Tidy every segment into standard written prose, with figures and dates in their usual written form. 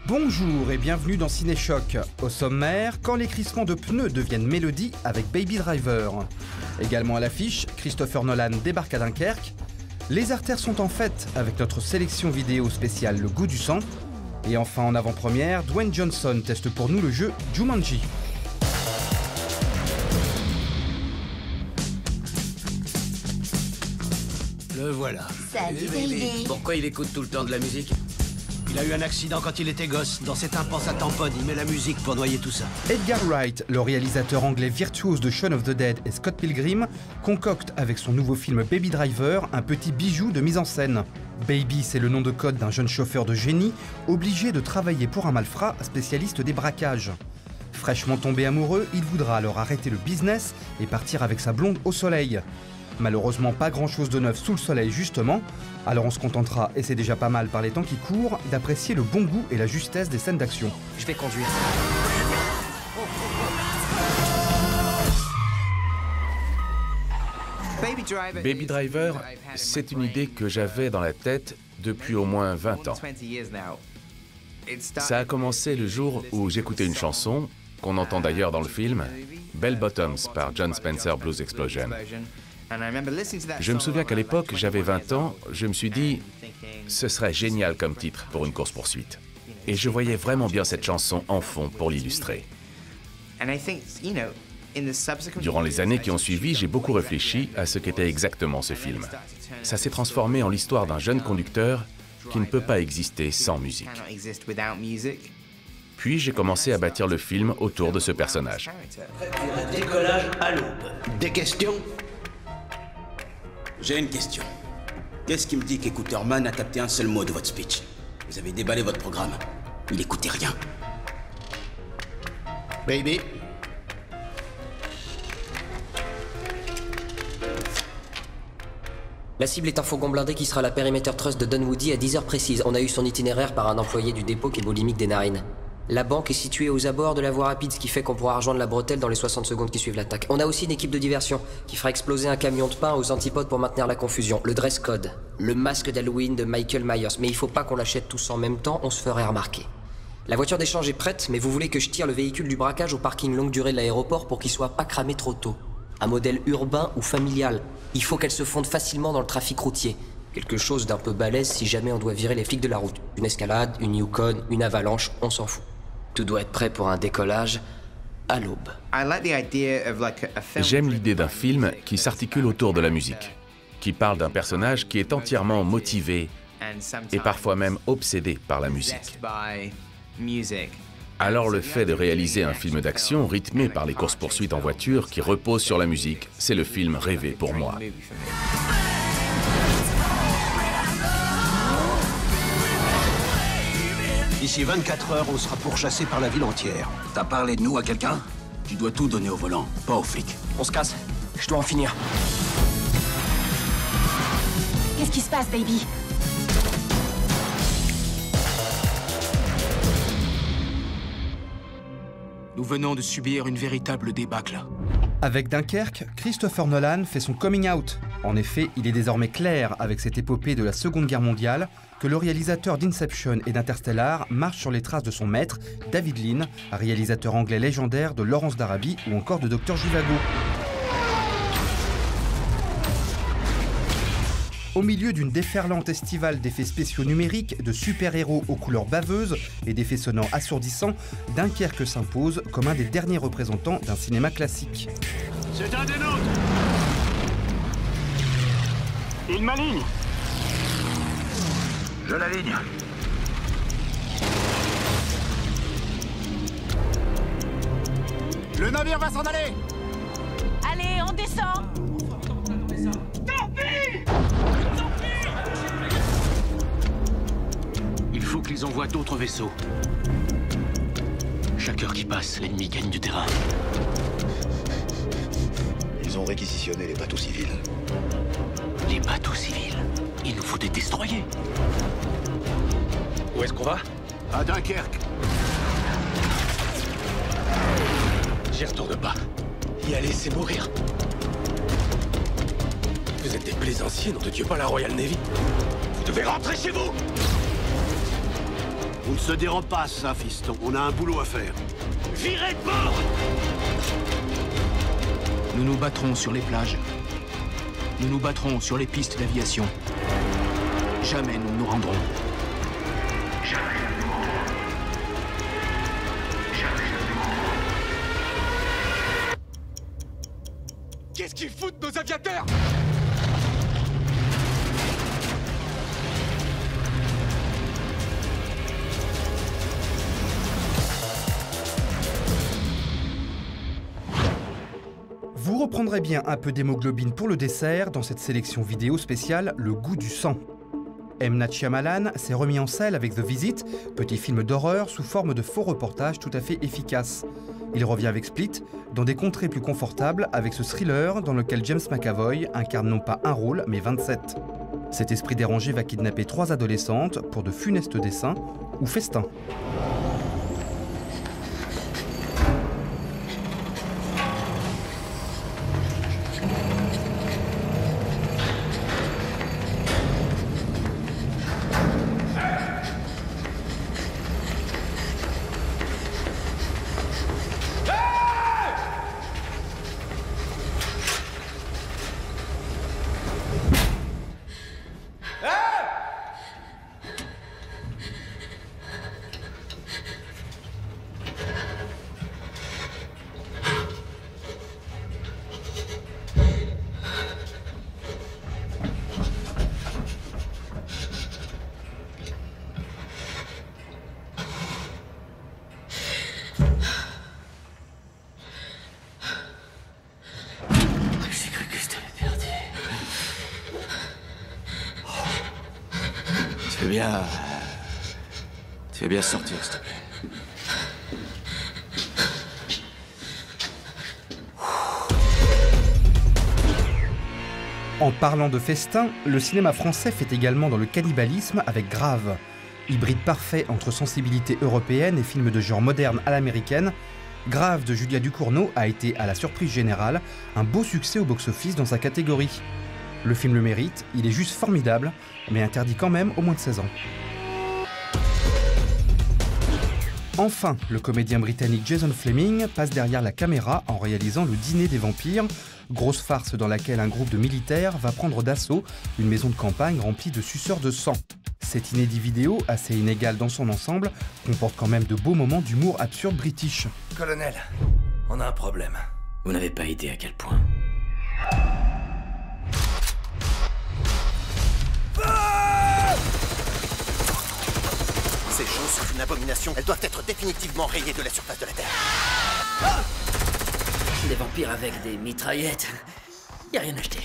Bonjour et bienvenue dans Ciné-Choc. Au sommaire, quand les crissements de pneus deviennent mélodie avec Baby Driver. Également à l'affiche, Christopher Nolan débarque à Dunkerque. Les artères sont en fête avec notre sélection vidéo spéciale Le Goût du sang. Et enfin en avant-première, Dwayne Johnson teste pour nous le jeu Jumanji. Le voilà. Salut baby. Pourquoi il écoute tout le temps de la musique? Il a eu un accident quand il était gosse. Dans ses tympans, ça tamponne. Il met la musique pour noyer tout ça. Edgar Wright, le réalisateur anglais virtuose de Shaun of the Dead et Scott Pilgrim, concocte avec son nouveau film Baby Driver un petit bijou de mise en scène. Baby, c'est le nom de code d'un jeune chauffeur de génie, obligé de travailler pour un malfrat spécialiste des braquages. Fraîchement tombé amoureux, il voudra alors arrêter le business et partir avec sa blonde au soleil. Malheureusement, pas grand-chose de neuf sous le soleil justement, alors on se contentera, et c'est déjà pas mal par les temps qui courent, d'apprécier le bon goût et la justesse des scènes d'action. Je vais conduire. Baby Driver, c'est une idée que j'avais dans la tête depuis au moins 20 ans. Ça a commencé le jour où j'écoutais une chanson, qu'on entend d'ailleurs dans le film, Bell Bottoms par Jon Spencer Blues Explosion. Je me souviens qu'à l'époque, j'avais 20 ans, je me suis dit, ce serait génial comme titre pour une course-poursuite. Et je voyais vraiment bien cette chanson en fond pour l'illustrer. Durant les années qui ont suivi, j'ai beaucoup réfléchi à ce qu'était exactement ce film. Ça s'est transformé en l'histoire d'un jeune conducteur qui ne peut pas exister sans musique. Puis j'ai commencé à bâtir le film autour de ce personnage. Pour un décollage à l'aube. Des questions? J'ai une question. Qu'est-ce qui me dit qu'Écouterman a capté un seul mot de votre speech? Vous avez déballé votre programme. Il n'écoutait rien. Baby. La cible est un fourgon blindé qui sera la Perimeter Trust de Dunwoody à 10h précises. On a eu son itinéraire par un employé du dépôt qui est boulimique des narines. La banque est située aux abords de la voie rapide, ce qui fait qu'on pourra rejoindre la bretelle dans les 60 secondes qui suivent l'attaque. On a aussi une équipe de diversion qui fera exploser un camion de pain aux antipodes pour maintenir la confusion. Le dress code, le masque d'Halloween de Michael Myers. Mais il faut pas qu'on l'achète tous en même temps, on se ferait remarquer. La voiture d'échange est prête, mais vous voulez que je tire le véhicule du braquage au parking longue durée de l'aéroport pour qu'il soit pas cramé trop tôt. Un modèle urbain ou familial. Il faut qu'elle se fonde facilement dans le trafic routier. Quelque chose d'un peu balèze si jamais on doit virer les flics de la route. Une escalade, une Yukon, une avalanche, on s'en fout. Tout doit être prêt pour un décollage à l'aube. J'aime l'idée d'un film qui s'articule autour de la musique, qui parle d'un personnage qui est entièrement motivé et parfois même obsédé par la musique. Alors le fait de réaliser un film d'action rythmé par les courses-poursuites en voiture qui repose sur la musique, c'est le film rêvé pour moi. D'ici 24 heures, on sera pourchassé par la ville entière. T'as parlé de nous à quelqu'un? Tu dois tout donner au volant, pas aux flics. On se casse, je dois en finir. Qu'est-ce qui se passe, baby? Nous venons de subir une véritable débâcle. Avec Dunkerque, Christopher Nolan fait son coming out. En effet, il est désormais clair, avec cette épopée de la Seconde Guerre mondiale, que le réalisateur d'Inception et d'Interstellar marche sur les traces de son maître, David Lean, réalisateur anglais légendaire de Lawrence d'Arabie ou encore de Dr Zhivago. Au milieu d'une déferlante estivale d'effets spéciaux numériques, de super-héros aux couleurs baveuses et d'effets sonores assourdissants, Dunkerque s'impose comme un des derniers représentants d'un cinéma classique. C'est un des nôtres! Il m'aligne! Je l'aligne. Le navire va s'en aller! Allez, on descend! Il faut qu'ils envoient d'autres vaisseaux. Chaque heure qui passe, l'ennemi gagne du terrain. Ils ont réquisitionné les bateaux civils. Les bateaux civils? Il nous faut des destroyers. Où est-ce qu'on va? À Dunkerque. J'y retourne pas. Y aller, c'est mourir. Vous êtes des plaisanciers, nom de Dieu, pas la Royal Navy. Vous devez rentrer chez vous! On ne se dérobe pas à ça, fiston. On a un boulot à faire. Virez de bord! Nous nous battrons sur les plages. Nous nous battrons sur les pistes d'aviation. Jamais nous ne nous rendrons. Jamais nous ne nous rendrons. Jamais nous ne nous rendrons. Qu'est-ce qu'ils foutent, nos aviateurs? Vous reprendrez bien un peu d'hémoglobine pour le dessert dans cette sélection vidéo spéciale Le goût du sang. M. Night Shyamalan s'est remis en selle avec The Visit, petit film d'horreur sous forme de faux reportage tout à fait efficace. Il revient avec Split, dans des contrées plus confortables avec ce thriller dans lequel James McAvoy incarne non pas un rôle, mais 27. Cet esprit dérangé va kidnapper 3 adolescentes pour de funestes dessins ou festins. Tu veux bien sortir, s'il te plaît. En parlant de festin, le cinéma français fait également dans le cannibalisme avec Grave. Hybride parfait entre sensibilité européenne et film de genre moderne à l'américaine, Grave de Julia Ducournau a été, à la surprise générale, un beau succès au box-office dans sa catégorie. Le film le mérite, il est juste formidable, mais interdit quand même aux moins de 16 ans. Enfin, le comédien britannique Jason Flemyng passe derrière la caméra en réalisant Le Dîner des vampires, grosse farce dans laquelle un groupe de militaires va prendre d'assaut une maison de campagne remplie de suceurs de sang. Cet inédit vidéo, assez inégal dans son ensemble, comporte quand même de beaux moments d'humour absurde british. Colonel, on a un problème. Vous n'avez pas idée à quel point. Ces choses sont une abomination. Elles doivent être définitivement rayées de la surface de la Terre. Des vampires avec des mitraillettes. Y a rien acheté.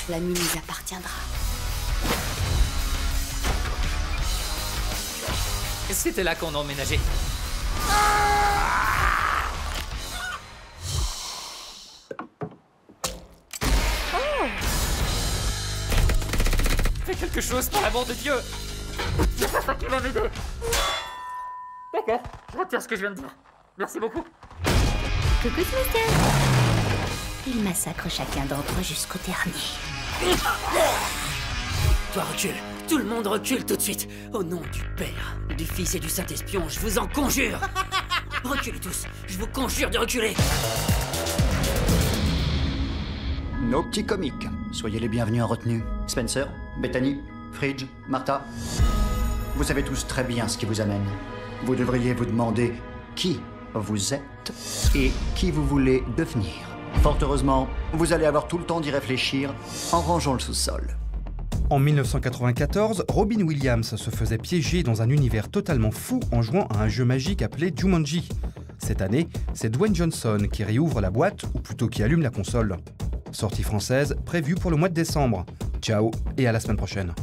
La nuit nous appartiendra. C'était là qu'on emménageait. Fais quelque chose, pour l'amour de Dieu! C'est pas ça qui va m'aider! D'accord, je retire ce que je viens de dire. Merci beaucoup. Coucou, Twister. Il massacre chacun d'entre eux jusqu'au dernier. Toi, recule. Tout le monde recule tout de suite. Au nom du Père, du Fils et du Saint-Espion, je vous en conjure. Reculez tous. Je vous conjure de reculer. Nos petits comiques. Soyez les bienvenus en retenue. Spencer, Bethany, Fridge, Martha. Vous savez tous très bien ce qui vous amène. Vous devriez vous demander qui vous êtes et qui vous voulez devenir. Fort heureusement, vous allez avoir tout le temps d'y réfléchir en rangeant le sous-sol. En 1994, Robin Williams se faisait piéger dans un univers totalement fou en jouant à un jeu magique appelé Jumanji. Cette année, c'est Dwayne Johnson qui réouvre la boîte, ou plutôt qui allume la console. Sortie française prévue pour le mois de décembre. Ciao et à la semaine prochaine.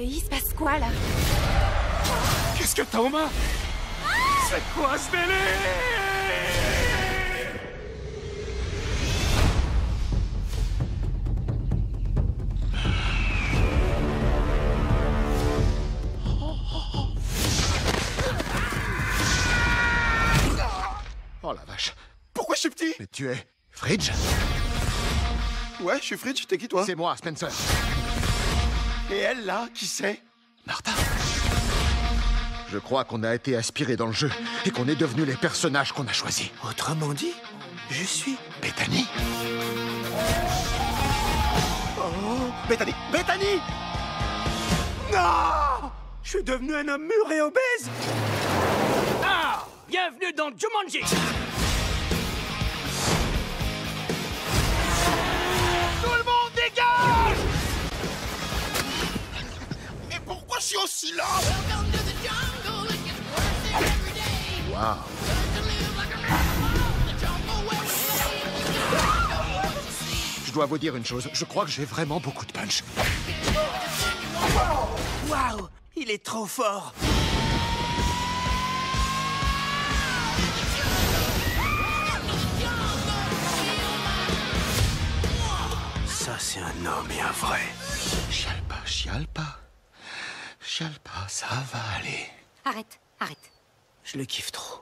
Il se passe quoi là? Qu'est-ce que t'as aux mains? C'est quoi ce délire? Oh la vache. Pourquoi je suis petit? Mais tu es Fridge? Ouais, je suis Fridge, t'es qui toi? C'est moi, Spencer. Et elle là, qui c'est? Martha. Je crois qu'on a été aspiré dans le jeu et qu'on est devenus les personnages qu'on a choisis. Autrement dit, je suis Bethany. Oh, Bethany! Bethany! Non! Je suis devenu un homme mûr et obèse! Ah! Bienvenue dans Jumanji! Tout le monde dégage! Mais pourquoi je suis aussi lent? Waouh. Je dois vous dire une chose, je crois que j'ai vraiment beaucoup de punch. Waouh! Il est trop fort! Ça, c'est un homme et un vrai. Chiale pas, chiale pas. Chiale pas, ça va aller. Arrête, arrête. Je le kiffe trop.